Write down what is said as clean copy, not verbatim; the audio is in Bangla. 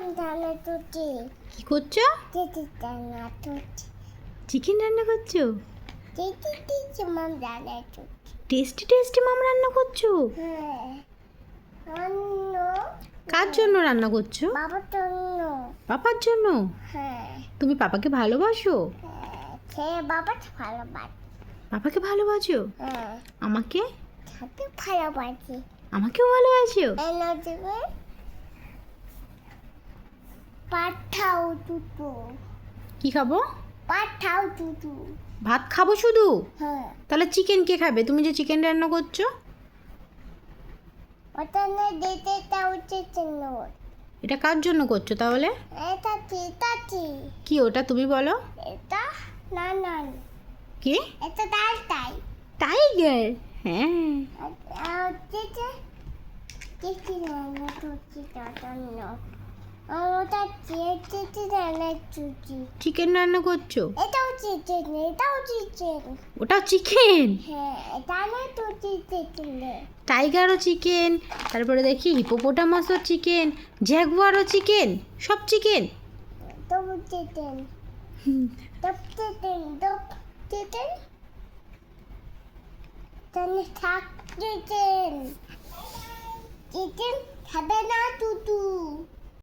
রান্না করছি। কি করছো? রান্না করছি। চিকেন রান্না করছো? মাম রান্না করছি। টেস্টি টেস্টি মাম রান্না করছো? হ্যাঁ। অন্য কার জন্য রান্না করছো? বাবার জন্য। পাপার জন্য? হ্যাঁ। তুমি পাপাকে ভালোবাসো? সে বাবাকে ভালোবাসে। পাপাকে ভালোবাসো? হ্যাঁ। আমাকে? সাথে ভালোবাসি। আমাকেও ভালোবাসো? এনে দেবে পাঠাও দুটো। কি খাবো? পাঠাও দুটো। ভাত খাবো শুধু? হ্যাঁ। তাহলে চিকেন কে খাবে? তুমি যে চিকেন রান্না করছো? ওটা না দিতে তাও চিকেন। এটা কার জন্য করছো তাহলে? এটা চিতাচি। কি ওটা তুমি বলো? এটা না না কি? এটা ডাল তাই। টাইগার? হ্যাঁ। আর চিকেন চিকেন রান্না করছি জন্য। ওটা চিকেন রান্না করছি। চিকেন রান্না করছো? এটাও চিকেন, এটাও চিকেন। ওটাও চিকেন? হ্যাঁ, এটা না তো চিকেন। টাইগারও চিকেন, তারপরে দেখি হিপোপোটামাসও চিকেন, জ্যাগুয়ারও চিকেন, সব চিকেন। তবু চিকেন। তব চিকেন, তব চিকেন। তাহলে থাক চিকেন। চিকেন খাবে না তুতু।